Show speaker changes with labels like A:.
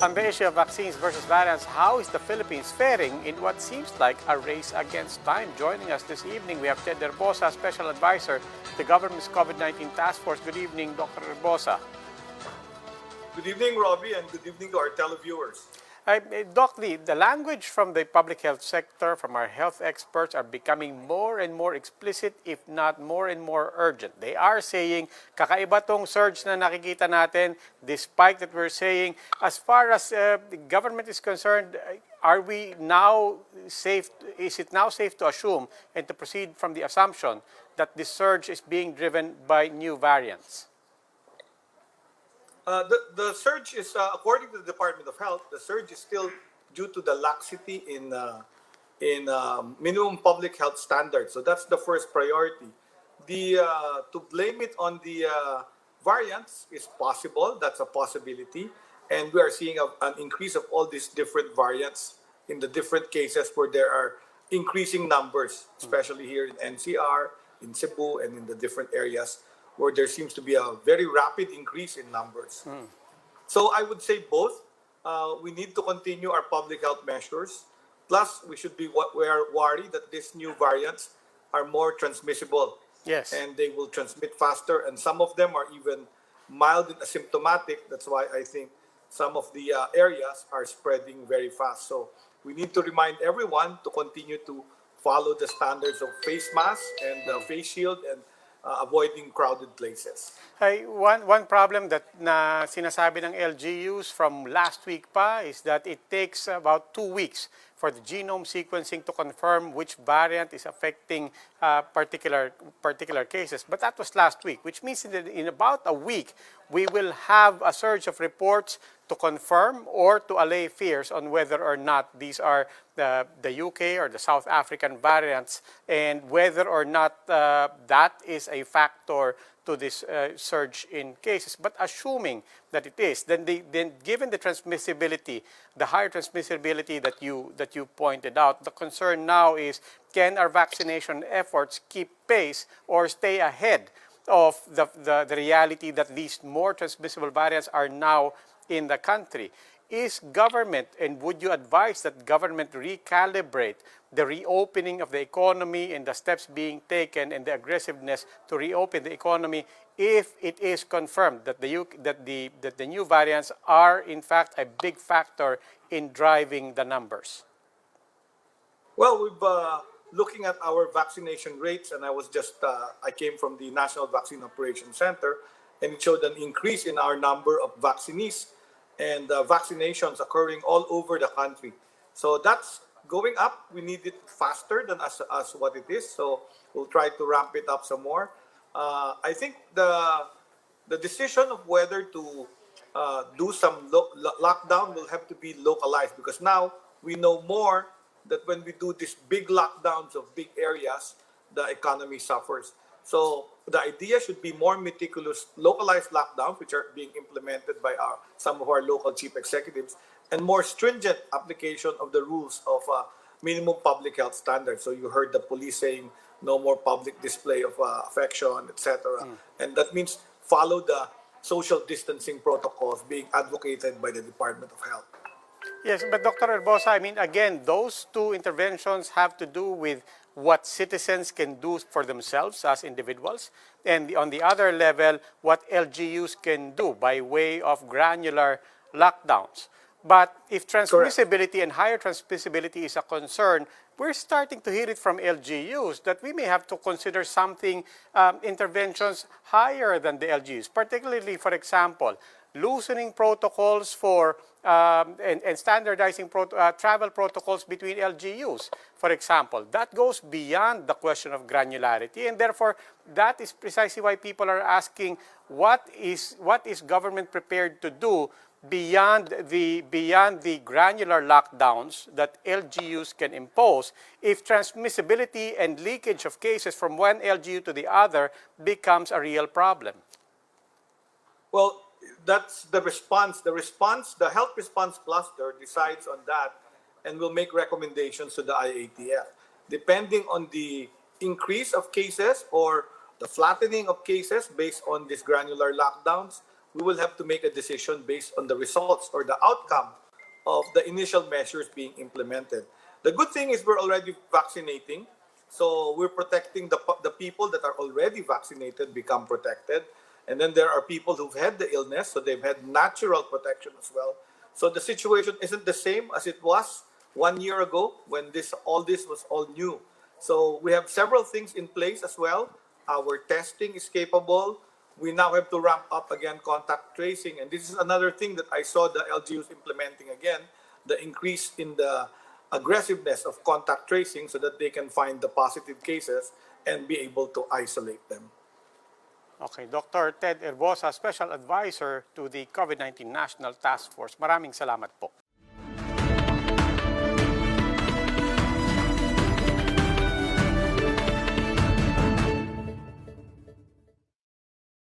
A: On the issue of vaccines versus variants, how is the Philippines faring in what seems like a race against time? Joining us this evening, we have Ted Herbosa, Special Advisor to the government's COVID-19 Task Force. Good evening, Dr. Herbosa.
B: Good evening, Robbie, and good evening to our televiewers.
A: Doc, the language from the public health sector, from our health experts, are becoming more and more explicit, if not more and more urgent. They are saying, kakaiba tong surge na nakikita natin, despite that we're saying, as far as the government is concerned, are we now safe, is it now safe to assume and to proceed from the assumption that this surge is being driven by new variants?
B: The surge is, according to the Department of Health, the surge is still due to the laxity in minimum public health standards. So that's the first priority. To blame it on the variants is possible. That's a possibility, and we are seeing an increase of all these different variants in the different cases where there are increasing numbers, especially here in NCR, in Cebu, and in the different areas where there seems to be a very rapid increase in numbers. So I would say both. We need to continue our public health measures. Plus, we should be worried that these new variants are more transmissible.
A: Yes.
B: And they will transmit faster. And some of them are even mild and asymptomatic. That's why I think some of the areas are spreading very fast. So we need to remind everyone to continue to follow the standards of face mask and face shield and avoiding crowded places.
A: Hey, one problem that na sinasabi ng LGUs from last week pa is that it takes about 2 weeks for the genome sequencing to confirm which variant is affecting particular cases. But that was last week, which means that in about a week, we will have a surge of reports to confirm or to allay fears on whether or not these are the UK or the South African variants, and whether or not that is a factor to this surge in cases. But assuming that it is, then given the transmissibility, the higher transmissibility that you pointed out, the concern now is, can our vaccination efforts keep pace or stay ahead of the reality that these more transmissible variants are now in the country? Is government, and would you advise that government recalibrate the reopening of the economy and the steps being taken and the aggressiveness to reopen the economy if it is confirmed that the new variants are in fact a big factor in driving the numbers?
B: Well, we've looking at our vaccination rates, and I came from the National Vaccine Operations Center, and it showed an increase in our number of vaccinees and vaccinations occurring all over the country. So that's going up. We need it faster than as what it is. So we'll try to ramp it up some more. I think the decision of whether to do some lockdown will have to be localized, because now we know more that when we do these big lockdowns of big areas, the economy suffers. So the idea should be more meticulous, localized lockdowns, which are being implemented by some of our local chief executives, and more stringent application of the rules of minimum public health standards. So you heard the police saying no more public display of affection, etc. And that means follow the social distancing protocols being advocated by the Department of Health.
A: Yes, but Dr. Herbosa, I mean, again, those two interventions have to do with what citizens can do for themselves as individuals, and on the other level, what LGUs can do by way of granular lockdowns. But if transmissibility and higher transmissibility is a concern, we're starting to hear it from LGUs that we may have to consider something, interventions higher than the LGUs, particularly, for example, loosening protocols for and standardizing travel protocols between LGUs, for example. That goes beyond the question of granularity, and therefore that is precisely why people are asking, what is government prepared to do beyond the granular lockdowns that LGUs can impose if transmissibility and leakage of cases from one LGU to the other becomes a real problem?
B: Well, that's the response. The health response cluster decides on that and will make recommendations to the IATF. Depending on the increase of cases or the flattening of cases based on these granular lockdowns, we will have to make a decision based on the results or the outcome of the initial measures being implemented. The good thing is we're already vaccinating, so we're protecting the people that are already vaccinated become protected. And then there are people who've had the illness, so they've had natural protection as well. So the situation isn't the same as it was 1 year ago when all this was all new. So we have several things in place as well. Our testing is capable. We now have to ramp up again contact tracing. And this is another thing that I saw the LGUs implementing again, the increase in the aggressiveness of contact tracing so that they can find the positive cases and be able to isolate them.
A: Okay, Dr. Ted Herbosa, Special Advisor to the COVID-19 National Task Force. Maraming salamat po.